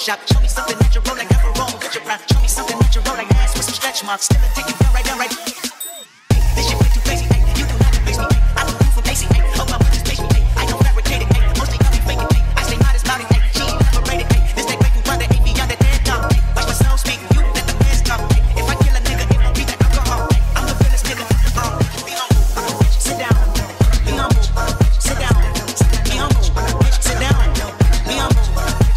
Show me something natural like Afro, put your pride. Show me something natural like ass with some stretch marks. Still take you down right, down right. This shit way too crazy, hey. You do not amaze me, hey. I do for basic, hey. Hope my bitches taste me, hey. I don't fabricate it, hey. Mostly I be faking, hey. I stay modest about it, hey. She ain't never rated, hey. This that great you run the AP on the dead dog, hey. Watch my soul speak, you let the mess come, hey. If I kill a nigga, it won't be that alcohol, hey. I'm the realest nigga, be humble, sit down, be humble, sit down, be humble, sit down, be humble, sit down.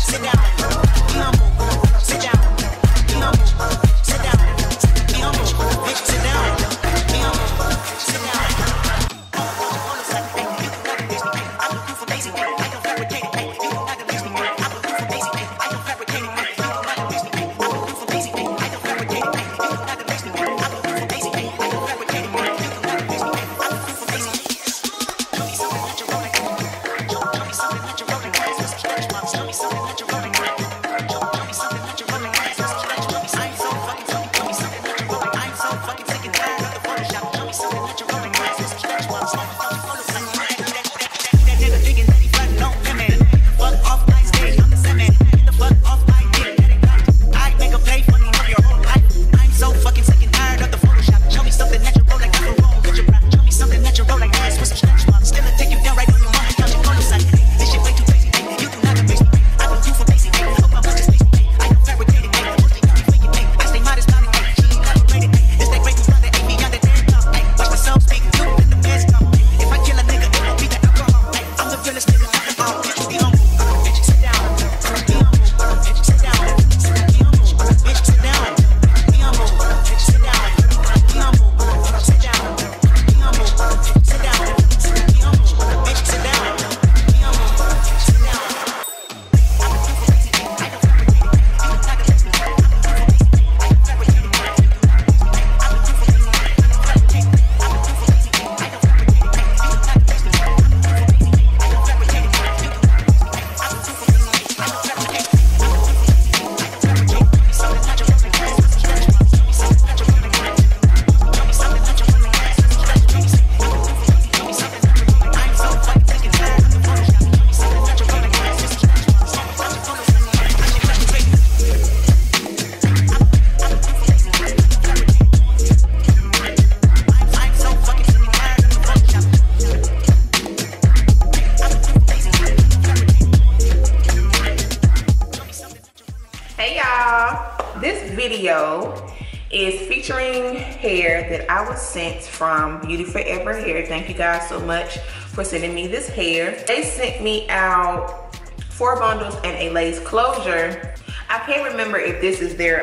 Is featuring hair that I was sent from Beauty Forever Hair. Thank you guys so much for sending me this hair. They sent me out 4 bundles and a lace closure. I can't remember if this is their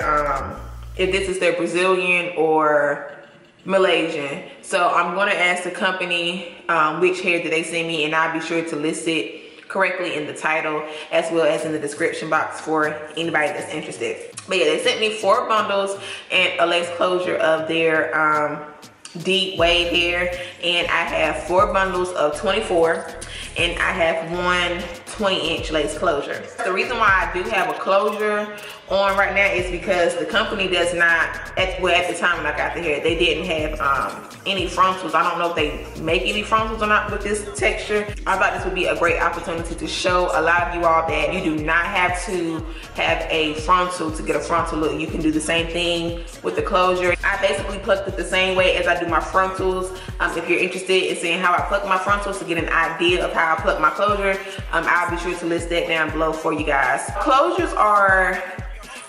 Brazilian or Malaysian. So I'm gonna ask the company which hair did they send me, and I'll be sure to list it correctly in the title as well as in the description box for anybody that's interested. But yeah, they sent me 4 bundles and a lace closure of their deep wave hair, and I have 4 bundles of 24 and I have 1 20-inch lace closure. The reason why I do have a closure on right now is because the company does not, at the time when I got the hair, they didn't have any frontals. I don't know if they make any frontals or not with this texture. I thought this would be a great opportunity to show a lot of you all that you do not have to have a frontal to get a frontal look. You can do the same thing with the closure. I basically plucked it the same way as I do my frontals. If you're interested in seeing how I pluck my frontals to get an idea of how I pluck my closure, I'll I'll be sure to list that down below for you guys. Closures are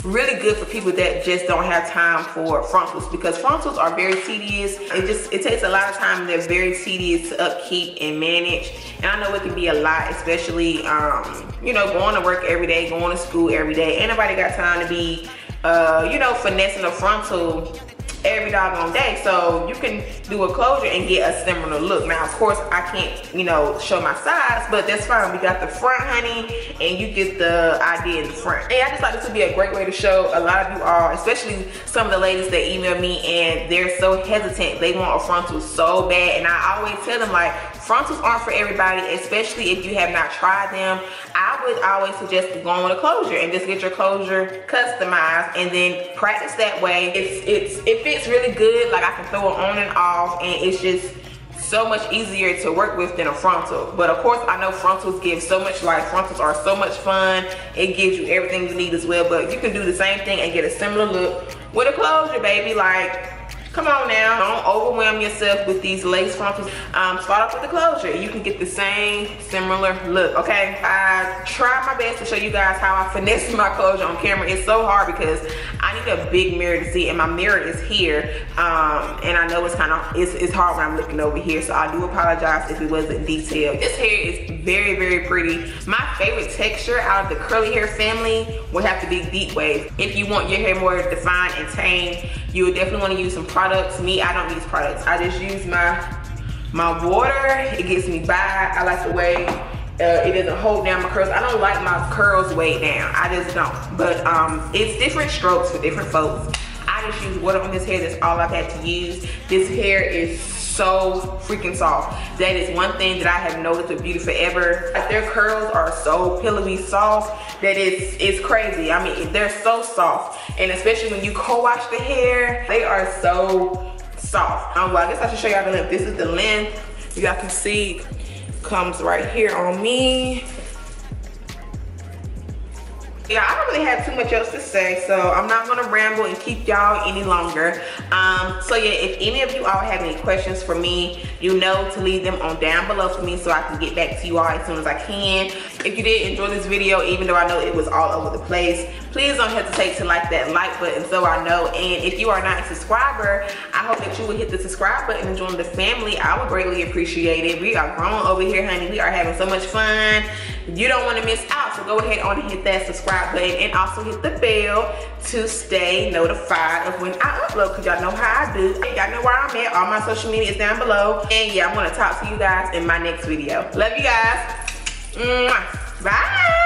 really good for people that just don't have time for frontals, because frontals are very tedious. It takes a lot of time, and they're very tedious to upkeep and manage. And I know it can be a lot, especially you know, going to work every day, going to school every day. Ain't nobody got time to be you know, finessing a frontal every doggone day. So you can do a closure and get a similar look. Now, of course, I can't, you know, show my size, but that's fine. We got the front, honey, and you get the idea in the front. And I just thought this would be a great way to show a lot of you all, especially some of the ladies that email me and they're so hesitant. They want a frontal so bad, and I always tell them, like, frontals aren't for everybody, especially if you have not tried them. I would always suggest going with a closure and just get your closure customized and then practice that way. It fits really good. Like, I can throw it on and off, and it's just so much easier to work with than a frontal. But of course, I know frontals give so much life. Frontals are so much fun. It gives you everything you need as well. But you can do the same thing and get a similar look with a closure, baby. Like, come on now, don't overwhelm yourself with these lace frontals. Start off with the closure. You can get the same similar look, okay? I tried my best to show you guys how I finesse my closure on camera. It's so hard because I need a big mirror to see, and my mirror is here. And I know it's kind of, it's hard when I'm looking over here, so I do apologize if it wasn't detailed. This hair is very, very pretty. My favorite texture out of the curly hair family would have to be deep waves. If you want your hair more defined and tamed, you would definitely want to use some products. Me, I don't use products. I just use my water. It gets me by. I like the way it doesn't hold down my curls. I don't like my curls way down. I just don't. But it's different strokes for different folks. I just use water on this hair. That's all I've had to use. This hair is so freaking soft. That is one thing that I have noticed with Beauty Forever. Like, their curls are so pillowy soft that it's crazy. I mean, they're so soft, and especially when you co-wash the hair, they are so soft. Well, I guess I should show y'all the length. This is the length. You guys can see comes right here on me. Yeah, I don't really have too much else to say, so I'm not gonna ramble and keep y'all any longer. So yeah, if any of you all have any questions for me, you know to leave them on down below for me so I can get back to you all as soon as I can. If you did enjoy this video, even though I know it was all over the place, please don't hesitate to like that like button so I know. And if you are not a subscriber, I hope that you will hit the subscribe button and join the family. I would greatly appreciate it. We are growing over here, honey. We are having so much fun. You don't want to miss out, so go ahead on and hit that subscribe button and also hit the bell to stay notified of when I upload, because y'all know how I do. Y'all know where I'm at. All my social media is down below. And yeah, I'm going to talk to you guys in my next video. Love you guys. Bye.